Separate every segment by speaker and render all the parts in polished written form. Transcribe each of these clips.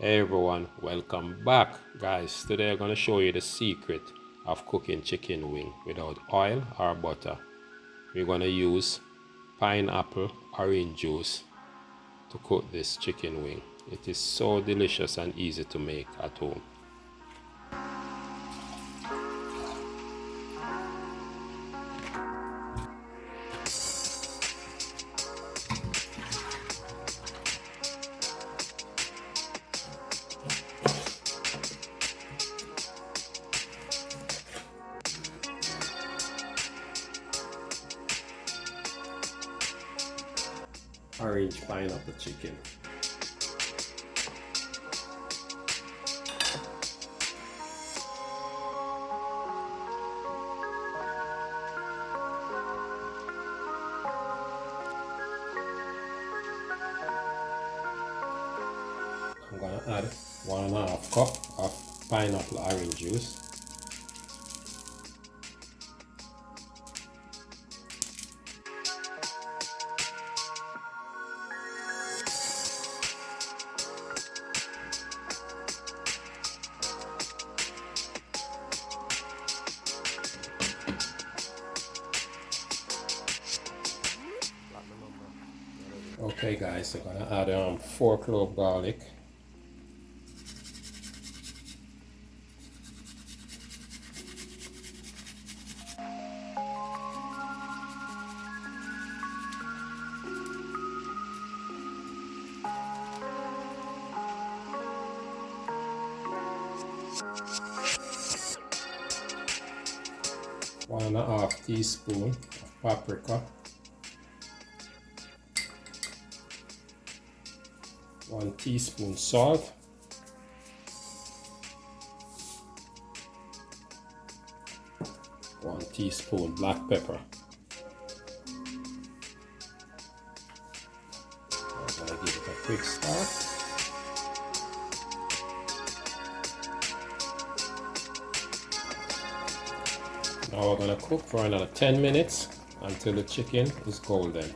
Speaker 1: Hey everyone, welcome back. Guys, today I'm going to show you the secret of cooking chicken wing without oil or butter. We're going to use pineapple orange juice to cook this chicken wing. It is so delicious and easy to make at home. Orange pineapple chicken. I'm going to add 1.5 cup of pineapple orange juice. Okay guys, I'm gonna add 4 clove garlic. One and a half teaspoon of paprika, 1 teaspoon salt, 1 teaspoon black pepper. I'm gonna give it a quick stir. Now we're gonna cook for another 10 minutes until the chicken is golden.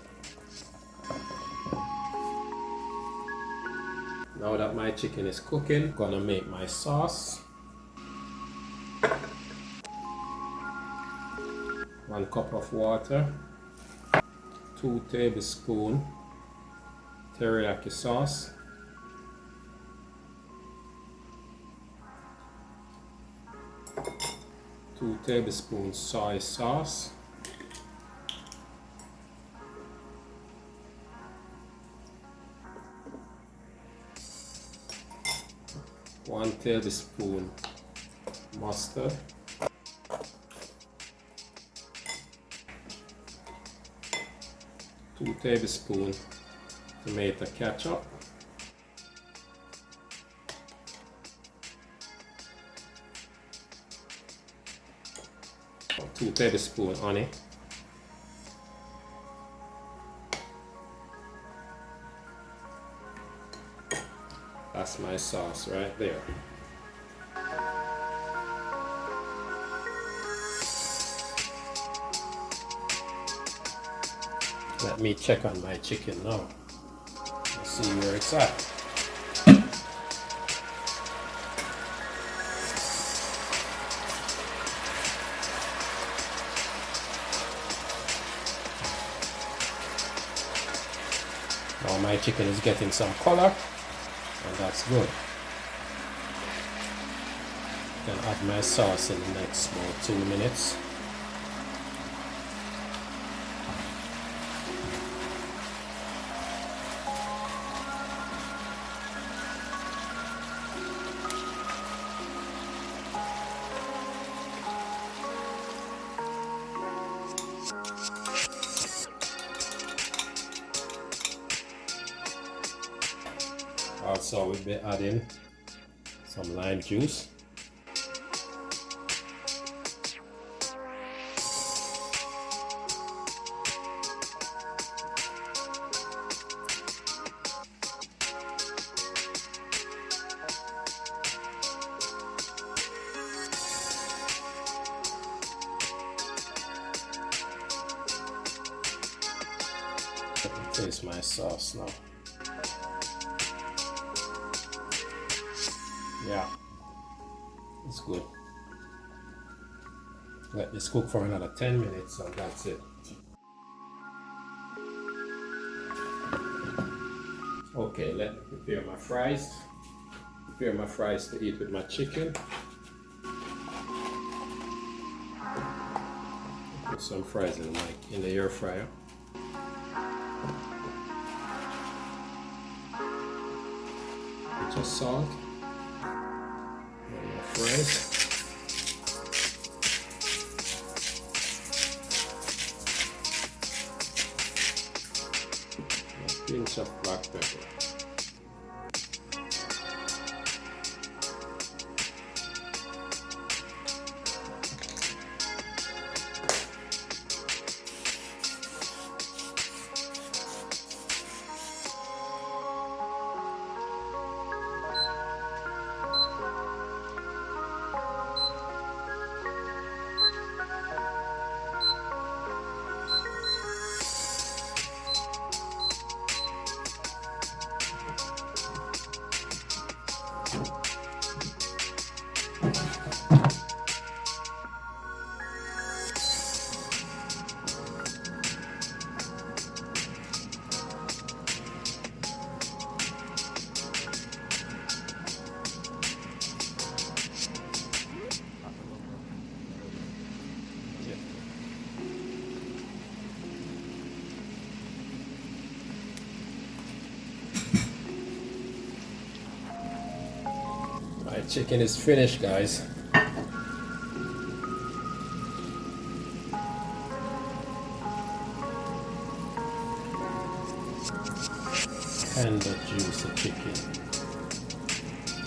Speaker 1: Now that my chicken is cooking, I'm gonna make my sauce. 1 cup of water, 2 tablespoons teriyaki sauce, 2 tablespoons soy sauce, 1 tablespoon mustard, 2 tablespoons tomato ketchup, 2 tablespoons honey, that's my sauce right there. Let me check on my chicken now. Let's see where it's at. Now my chicken is getting some color, and that's good. I can add my sauce in the next about 2 minutes. Also, we'll be adding some lime juice. Let me taste my sauce now. Yeah, it's good. Let this cook for another 10 minutes and that's it. Okay, let me prepare my fries. Prepare my fries to eat with my chicken. Put some fries in the air fryer. Just salt. And my fries. A pinch of black pepper. Alright, chicken is finished, guys. Tender, juicy chicken,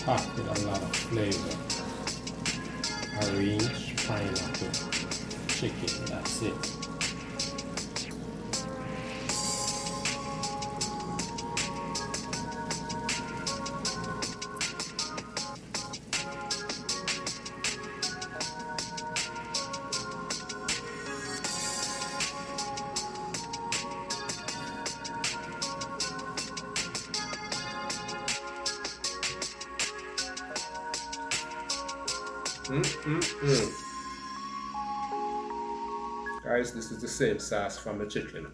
Speaker 1: packed with a lot of flavor. Orange, pineapple, chicken, that's it. Guys, this is the same sauce from the chicken.